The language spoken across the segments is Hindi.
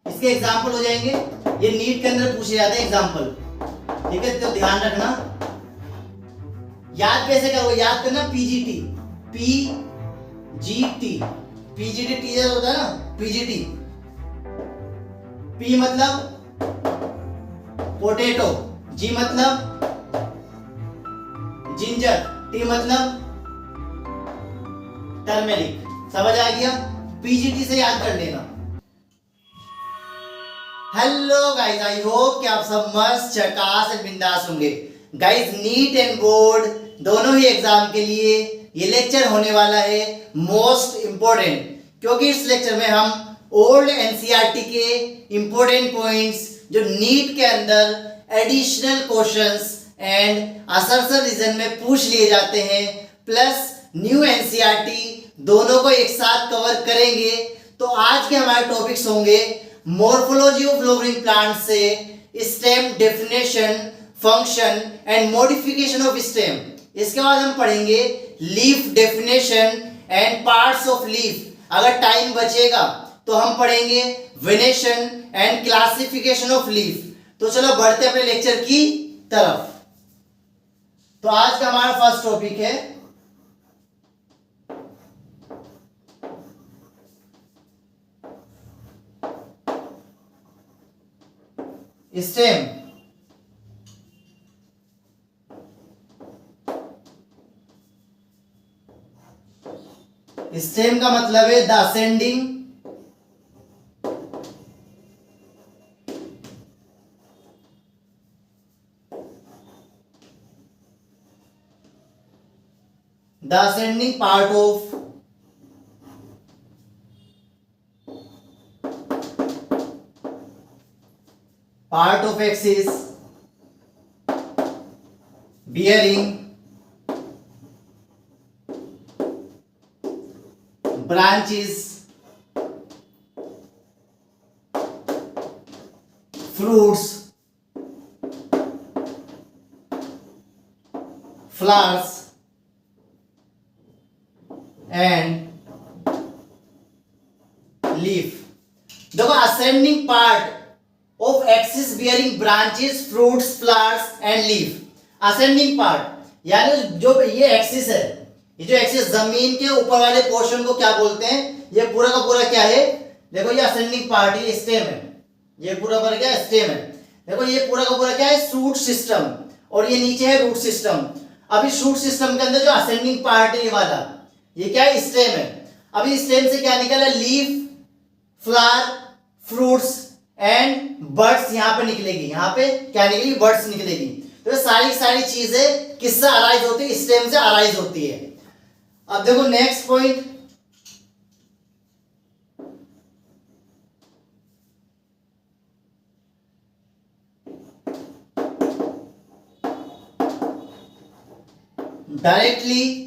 इसके एग्जाम्पल हो जाएंगे, ये नीट के अंदर पूछे जाते हैं एग्जाम्पल। ठीक है, तो ध्यान रखना। याद कैसे करोगे, याद करना पीजीटी, पीजीटी, पीजीटी टीचर होता है ना, पीजीटी। पी मतलब पोटैटो, जी मतलब जिंजर, टी मतलब टर्मेरिक। समझ आ गया, पीजीटी से याद कर लेना। हेलो गाइस, आई होप कि आप सब मस्त झकास एंड बिंदास होंगे। गाइस, नीट एंड बोर्ड दोनों ही एग्जाम के लिए ये लेक्चर होने वाला है मोस्ट इंपॉर्टेंट, क्योंकि इस लेक्चर में हम ओल्ड एनसीईआरटी के इंपॉर्टेंट पॉइंट्स जो नीट के अंदर additional questions and assertion reason में पूछ लिए जाते हैं, प्लस न्यू एनसीईआरटी दोनों को एक साथ कवर करेंगे। तो आज के हमारे टॉपिक्स होंगे मॉर्फोलॉजी ऑफ फ्लावरिंग प्लांट से stem definition, function and modification of stem. इसके बाद हम पढ़ेंगे leaf definition and parts of leaf. अगर टाइम बचेगा तो हम पढ़ेंगे venation and classification of leaf. तो चलो बढ़ते अपने लेक्चर की तरफ। तो आज का हमारा फर्स्ट टॉपिक है स्टेम। स्टेम का मतलब है the ascending part of axis bearing branches, fruits, flowers and leaf। देखो, ascending part of axis bearing branches, fruits, flowers and leaf. Ascending part यानी जो ये एक्सिस है, ये जो एक्सिस जमीन के ऊपर वाले पोर्शन को क्या बोलते हैं, ये पूरा का पूरा क्या है, देखो ये असेंडिंग पार्ट, ये स्टेम है, ये पूरा पर क्या स्टेम है। देखो ये पूरा का पूरा क्या है, शूट सिस्टम, और ये नीचे है रूट सिस्टम। अभी शूट सिस्टम के अंदर जो असेंडिंग पार्ट है ये वाला, ये क्या है, स्टेम है। अभी स्टेम से क्या निकला, leaf, flower, fruits and birds यहां पे निकलेगी। यहां पे क्या निकलेगी, बर्ड्स निकलेगी। तो सारी सारी चीजें किससे अराइज होती है, स्टेम से अराइज होती है। अब देखो next point, directly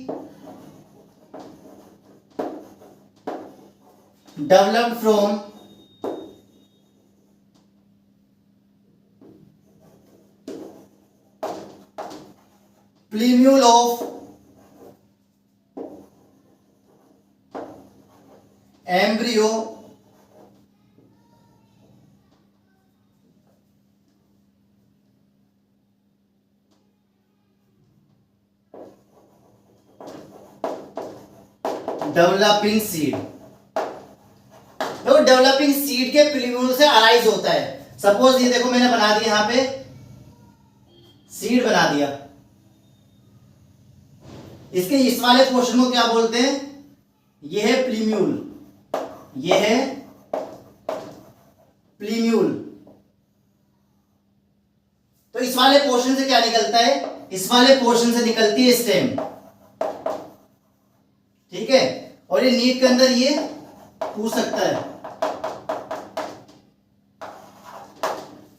developed from plumule of embryo developing seed। देखो डेवलपिंग सीड के प्लूम्यूल से अराइज होता है। सपोज ये देखो मैंने बना दिया, यहां पे सीड बना दिया, इसके इस वाले पोर्शन को क्या बोलते हैं, ये है प्लूम्यूल, ये है प्लूम्यूल। तो इस वाले पोर्शन से क्या निकलता है, इस वाले पोर्शन से निकलती है स्टेम। ठीक है, और ये नीट के अंदर ये पूछ सकता है।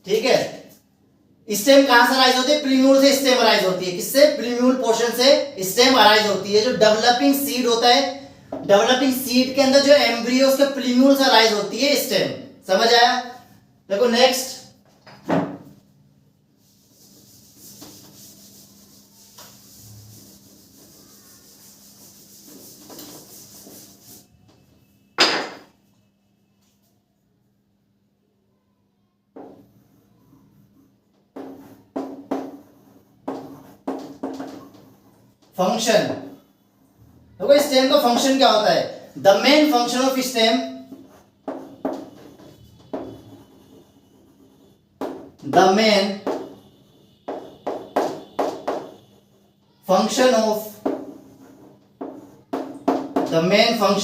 ठीक है, स्टेम कहां से अराइज होती है, प्लूम्यूल से स्टेम अराइज होती है। किससे, प्लूम्यूल पोर्शन से स्टेम अराइज होती है। जो डेवलपिंग सीड होता है, डेवलपिंग सीड के अंदर जो एम्ब्रियो उसके प्लूम्यूल से अराइज होती है स्टेम। समझ आया। देखो नेक्स्ट, फंक्शन। देखो स्टेम का फंक्शन क्या होता है? The main function of stem, the main function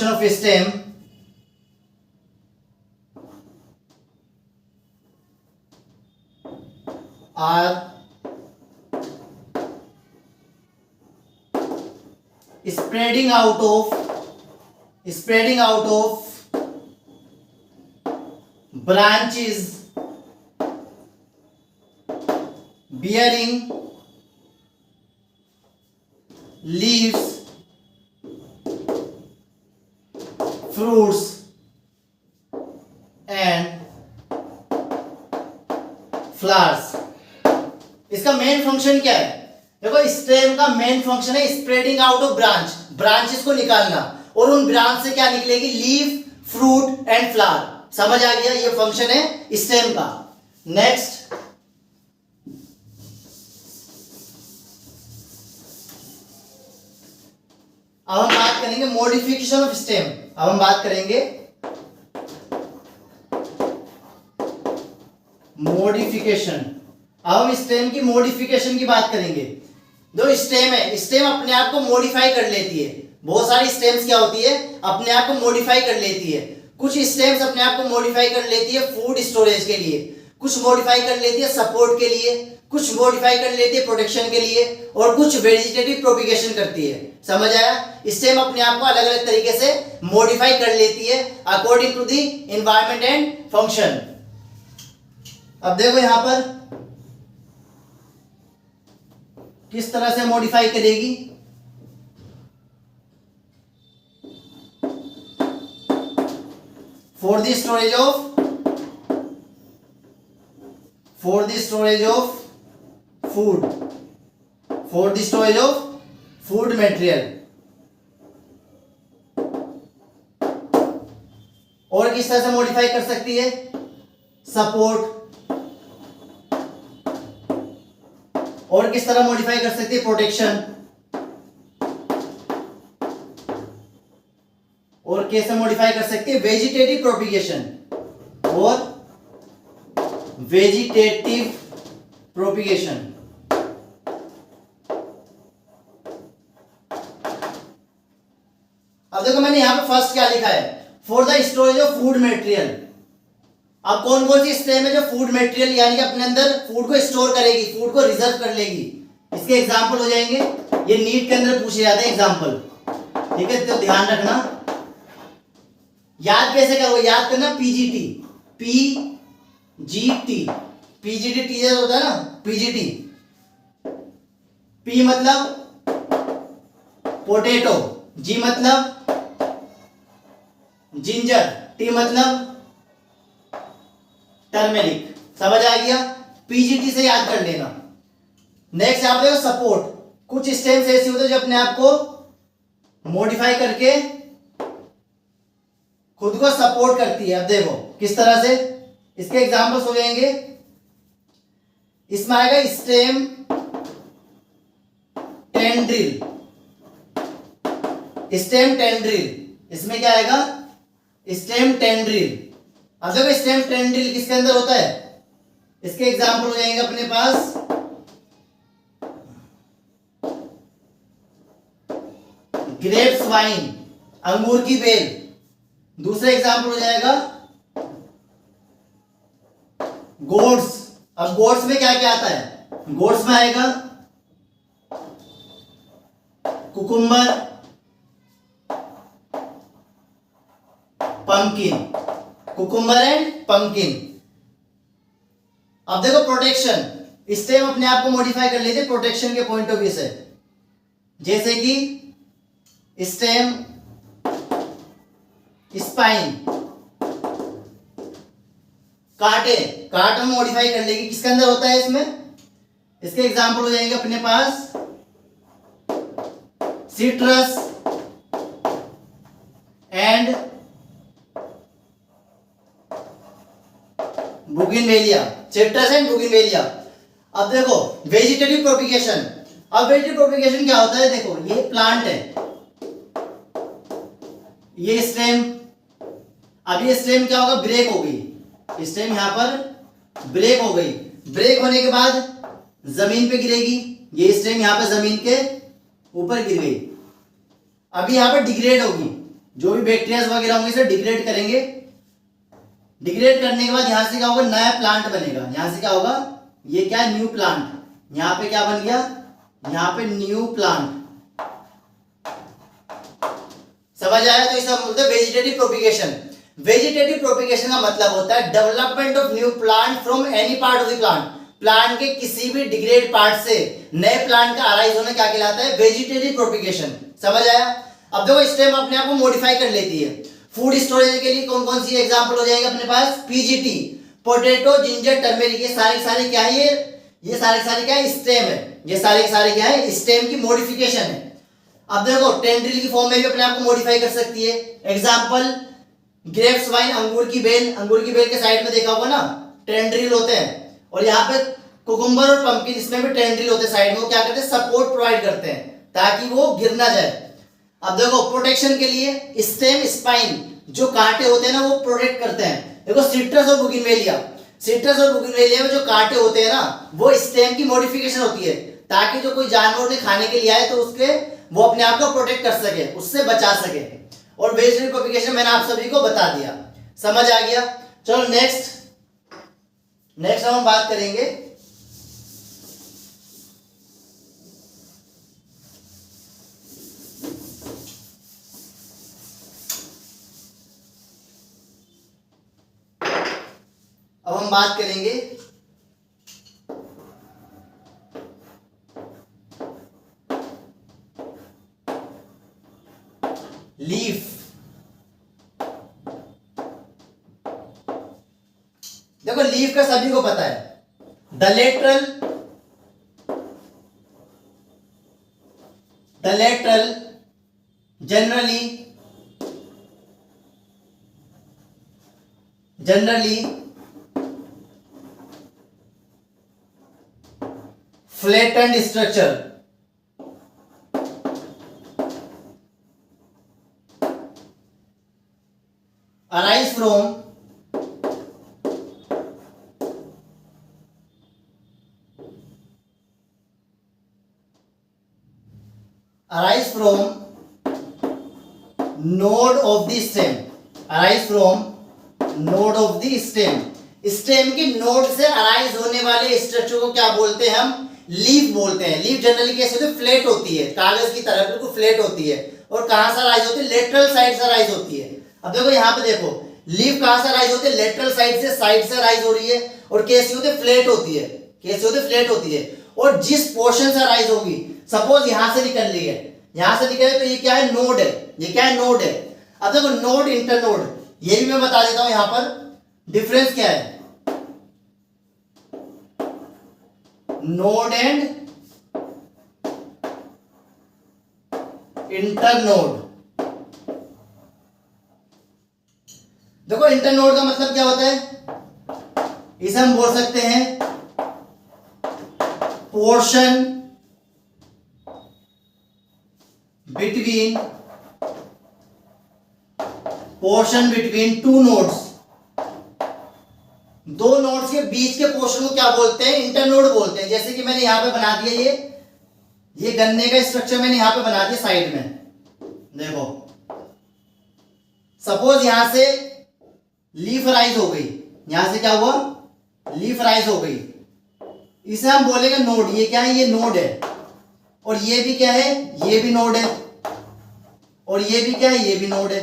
of stem are spreading out of branches bearing leaves, fruits and flowers। इसका मेन फंक्शन क्या है? देखो स्टेम का मेन फंक्शन है स्प्रेडिंग आउट ऑफ ब्रांचेस को निकालना, और उन ब्रांच से क्या निकलेगी? Leaf, fruit and flower. समझ आ गया? ये फंक्शन है स्टेम का। नेक्स्ट, अब हम बात करेंगे मॉडिफिकेशन ऑफ स्टेम। अब हम बात करेंगे मॉडिफिकेशन। अब हम स्टेम की मॉडिफिकेशन की बात करेंगे। जो स्टेम है, स्टेम अपने आप को मॉडिफाई कर लेती है। बहुत सारी स्टेम्स क्या होती है? अपने आप को मॉडिफाई कर लेती है। कुछ स्टेम्स अपने आप को मॉडिफाई कर लेती है फूड स्टोरेज के लिए, कुछ मॉडिफाई कर लेती है सपोर्ट के लिए, कुछ मॉडिफाई कर लेती है प्रोटेक्शन के लिए, और कुछ वेजिटेटिव प्रोपिगेशन करती है। समझ आया? स्टेम अपने आप को अलग अलग तरीके से मॉडिफाई कर लेती है according to the environment and function. अब देखो यहां पर किस तरह से मॉडिफाई करेगी। For the storage of food material. और किस तरह से मॉडिफाई कर सकती है? सपोर्ट। और किस तरह मॉडिफाई कर सकती है? प्रोटेक्शन। और कैसे मॉडिफाई कर सकती है? वेजिटेटिव प्रोपिगेशन और वेजिटेटिव प्रोपिगेशन। अब देखो मैंने यहां पे फर्स्ट क्या लिखा है? For the storage of food material. अब कौन कौन सी स्टेम है जो फूड मटेरियल यानी कि अपने अंदर फूड को स्टोर करेगी, फूड को रिजर्व कर लेगी? इसके एग्जांपल हो जाएंगे, ये नीट के अंदर पूछे जाते हैं एग्जांपल। ठीक है, तो ध्यान रखना। याद कैसे करोगे? याद करना पीजीटी, पीजीटी टीचर होता है ना, पीजीटी। पी मतलब पोटैटो, जी मतलब जिंजर, टी मतलब टर्मेरिक। समझ आ गया? पीजीटी से याद कर लेना। नेक्स्ट आप देखो सपोर्ट। कुछ स्टेम्स ऐसे होते हैं जो अपने आप को मॉडिफाई करके खुद को सपोर्ट करती है। अब देखो किस तरह से, इसके एग्जांपल्स हो जाएंगे। इसमें आएगा स्टेम टेंड्रिल, स्टेम टेंड्रिल। इसमें क्या आएगा? Stem tendril. अब देखो स्टेम टेंड्रिल किसके अंदर होता है? इसके एग्जांपल हो जाएंगे अपने पास ग्रेप्स वाइन, अंगूर की बेल। दूसरा एग्जांपल हो जाएगा गोट्स। अब गोट्स में क्या क्या आता है? गोट्स में आएगा cucumber, pumpkin, cucumber and pumpkin. अब देखो प्रोटेक्शन। स्टेम अपने आप को मॉडिफाई कर लेते प्रोटेक्शन के पॉइंट ऑफ व्यू से, जैसे कि स्टेम स्पाइन, काट में मॉडिफाई कर लेगी। किसके अंदर होता है? इसमें इसके एग्जांपल हो जाएंगे अपने पास सिट्रस एंड बुगिनवेलिया, सिट्रस एंड बुगिनवेलिया। अब देखो वेजिटेटिव प्रोपिगेशन। अब वेजिटेटिव प्रोपिगेशन क्या होता है? देखो ये प्लांट है, ये स्टेम। अब ये स्टेम क्या होगा, ब्रेक हो गई, स्टेम यहां पर ब्रेक हो गई। ब्रेक होने के बाद जमीन पे गिरेगी, ये स्टेम यहां पे जमीन के ऊपर गिर गई। अभी यहां पर डिग्रेड होगी, जो भी बैक्टीरिया वगैरह होंगे इसे डिग्रेड करेंगे। डिग्रेड करने के बाद यहां से क्या होगा, नया प्लांट बनेगा। यहां से क्या होगा, ये क्या है, न्यू प्लांट। यहां पे क्या बन गया, यहां पे न्यू प्लांट। समझ आया? तो इसे हम बोलते हैं वेजिटेटिव प्रोपिगेशन। वेजिटेटिव प्रोपिगेशन का मतलब होता है development of new plant from any part of the plant. Plant के किसी भी डिग्रेड पार्ट से नए प्लांट का अराइज होना क्या कहलाता है, वेजिटेटिव प्रोपिगेशन। समझ आया? अब देखो स्टेम अपने आप को मॉडिफाई कर लेती है। फूड स्टोरेज के लिए कौन कौन सी एग्जांपल हो जाएगा अपने पास, पीजीटी, पोटैटो, जिंजर, टर्मेरिक, ये सारे क्या है, ये सारे क्या है, स्टेम है। ये सारे क्या है, स्टेम की मॉडिफिकेशन है। अब देखो टेंड्रिल की फॉर्म में भी अपने आप को मॉडिफाई कर सकती है। एग्जांपल ग्रेप्स वाइन, अंगूर की बेल। अंगूर की बेल के साइड में देखा होगा ना, टेंड्रिल होते हैं। और यहाँ पे कुकुम्बर और पंपकिन, इसमें भी टेंड्रिल होते हैं साइड में। वो क्या करते हैं, सपोर्ट प्रोवाइड करते हैं ताकि वो गिर ना जाए। अब देखो प्रोटेक्शन के लिए स्टेम स्पाइन, जो कांटे होते हैं ना, वो प्रोटेक्ट करते हैं। देखो सिट्रस और बुगिनवेलिया, सिट्रस और बुगिनवेलिया में जो कांटे होते हैं ना, वो स्टेम की मॉडिफिकेशन होती है ताकि जो कोई जानवर उन्हें खाने के लिए आए तो उसके वो अपने आप को प्रोटेक्ट कर सके, उससे बचा सके। और वेजिटेटिव प्रोपिगेशन मैंने आप सभी को बता दिया। समझ आ गया? चलो नेक्स्ट हम बात करेंगे लीफ। देखो लीफ का सभी को पता है, the lateral generally flattened structure arise from node of the stem, arise from node of the stem। Stem की नोड से अराइज होने वाले स्ट्रक्चर को क्या बोलते हैं, हम लीफ बोलते हैं। लीफ जनरली कैसे होती है, फ्लैट होती है, कागज की तरह बिल्कुल फ्लैट होती है। और कहां से अराइज होती है, लेटरल साइड से अराइज होती है। अब देखो यहां पे देखो, लीफ कहां से अराइज होती है, लेटरल साइड से अराइज हो रही है। और कैसी होती है, फ्लैट होती है। कैसी होती है, फ्लैट होती है। और जिस पोर्शन से अराइज होगी, सपोज यहां से निकल रही है, यहां से निकले तो ये क्या है, नोड है। ये क्या है, नोड है। अब देखो नोड, इंटरनोड, ये भी मैं बता देता हूं। यहां पर डिफरेंस क्या है, नोड एंड इंटरनोड। देखो इंटरनोड का मतलब क्या होता है, इसे हम बोल सकते हैं पोर्शन बिटवीन टू नोड्स। दो नोड्स के बीच के पोर्शन को क्या बोलते हैं, इंटरनोड बोलते हैं। जैसे कि मैंने यहां पे बना दिया, ये गन्ने का स्ट्रक्चर मैंने यहां पे बना दिया साइड में। देखो सपोज यहां से लीफ राइज हो गई, यहां से क्या हुआ, लीफ राइज हो गई। इसे हम बोलेंगे नोड। ये क्या है, ये नोड है। और ये भी क्या है, ये भी नोड है। और ये भी क्या है, ये भी नोड है।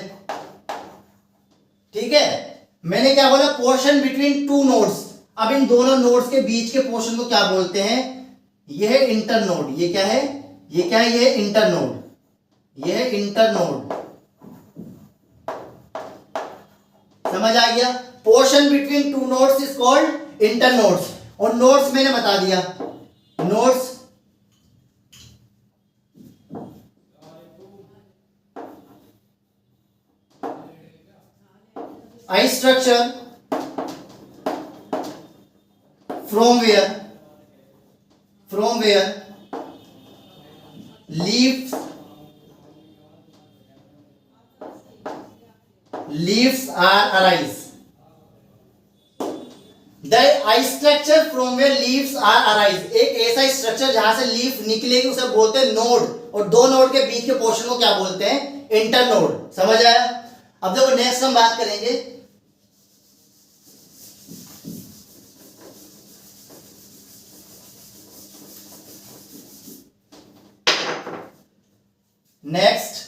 ठीक है, मैंने क्या बोला, पोर्शन बिटवीन टू नोड्स। अब इन दोनों नोड्स के बीच के पोर्शन को क्या बोलते हैं, यह है इंटरनोड। ये क्या है, ये क्या है, ये इंटरनोड। ये है इंटरनोड। समझ आ गया? Portion between two nodes is called internodes. और नोड्स मैंने बता दिया, nodes I structure from where leaves leaves are arise. The structure from where leaves are arise, एक ऐसा स्ट्रक्चर जहां से लीफ निकलेगी उसे बोलते हैं नोड, और दो नोड के बीच के पोर्शन को क्या बोलते हैं? इंटरनोड। समझ आया? अब देखो नेक्स्ट हम बात करेंगे next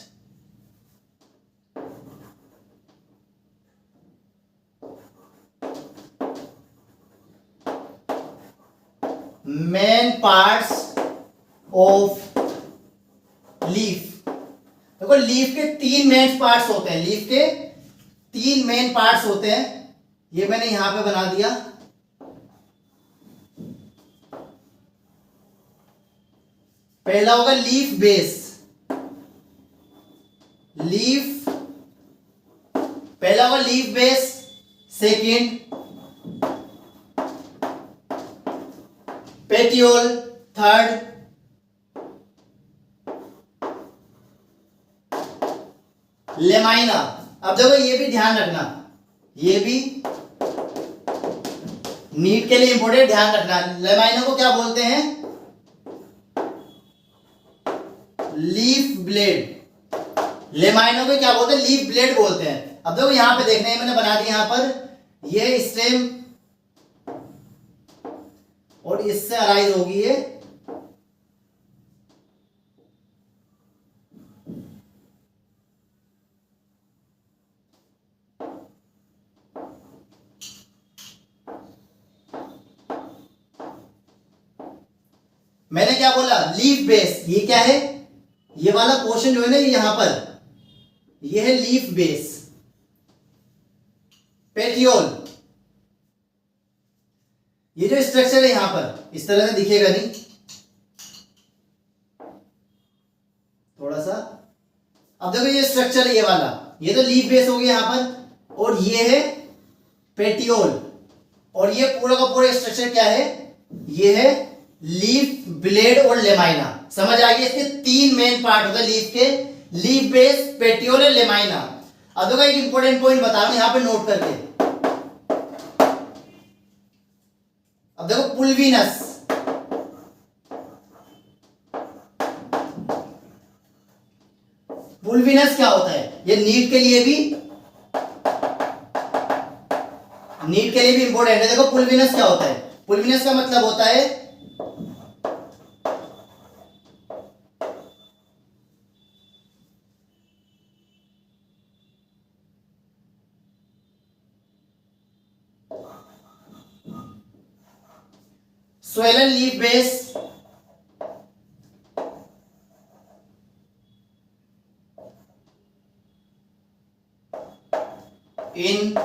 main parts of leaf. देखो लीफ के तीन मेन पार्ट्स होते हैं, लीफ के तीन मेन पार्ट्स होते हैं। ये मैंने यहां पे बना दिया। पहला होगा लीफ बेस, लीफ, पहला होगा leaf base, second petiole, third lamina. अब देखो ये भी ध्यान रखना, ये भी नीट के लिए इंपोर्टेंट, ध्यान रखना। लेमाइना को क्या बोलते हैं? Leaf blade. लेमाइना को क्या बोलते हैं? लीफ ब्लेड बोलते हैं। अब देखो यहां पे देखना है, मैंने बना दिया यहां पर, ये स्टेम और इससे अराइज होगी ये मैंने क्या बोला? Leaf base. ये क्या है? ये वाला पोर्शन जो है ना, यहां पर, ये है लीफ बेस। पेटियोल, ये जो स्ट्रक्चर है यहां पर इस तरह से दिखेगा नहीं, थोड़ा सा। अब देखो ये स्ट्रक्चर है ये वाला, ये तो लीफ बेस हो गया यहां पर, और ये है पेटियोल, और ये पूरा का पूरा स्ट्रक्चर क्या है? ये है लीफ ब्लेड और लेमाइना। समझ आ गया? इसके तीन मेन पार्ट होते हैं लीफ के, लीफ बेस, पेटियोल और लेमाइना। अब देखो एक इंपॉर्टेंट पॉइंट बता रहा हूं यहां पे नोट करके। अब देखो पुल्विनस, पुल्विनस क्या होता है? ये नीट के लिए भी इंपॉर्टेंट है। देखो पुल्विनस क्या होता है? पुल्विनस का मतलब होता है swollen leaf base, in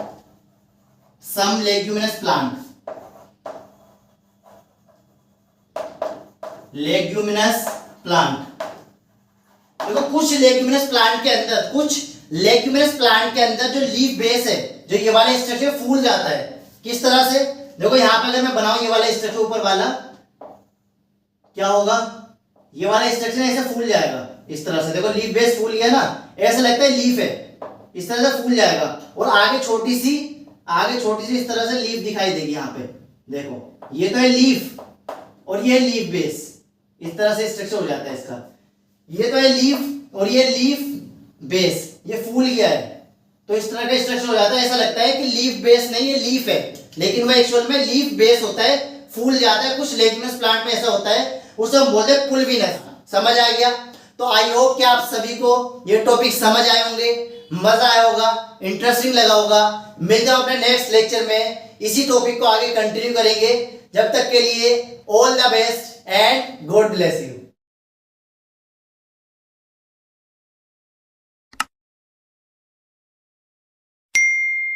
some leguminous plant, leguminous plant. देखो कुछ लेग्यूमिनस प्लांट के अंदर, के अंदर जो लीफ बेस है, जो ये वाला स्ट्रक्चर फूल जाता है। किस तरह से? देखो यहां पर अगर मैं बनाऊं ये वाला स्ट्रक्चर ऊपर वाला, क्या होगा? ये वाला स्ट्रक्चर ऐसे फूल जाएगा इस तरह से। देखो लीफ बेस फूल गया ना, ऐसा लगता है लीफ है, इस तरह से फूल जाएगा, और आगे छोटी सी इस तरह से लीफ दिखाई देगी। यहां पे देखो ये तो है लीफ, और ये लीफ बेस, इस तरह से स्ट्रक्चर हो जाता है इसका। ये तो है लीफ और ये लीफ बेस, ये फूल गया है, तो इस तरह का स्ट्रक्चर हो जाता है। ऐसा लगता है कि लीफ बेस नहीं, ये लीफ है, लेकिन वह एक्चुअल में लीफ बेस होता है, फूल जाता है। कुछ लेग्यूमिनस प्लांट में ऐसा होता है, उसे हम बोलते हैं पुल्विनस। समझ आ गया? तो आई होप कि आप सभी को ये टॉपिक समझ आए होंगे, मजा आया होगा, इंटरेस्टिंग लगा होगा। मिल जाओ अपने नेक्स्ट लेक्चर में, इसी टॉपिक को आगे कंटिन्यू करेंगे। जब तक के लिए all the best and God bless you.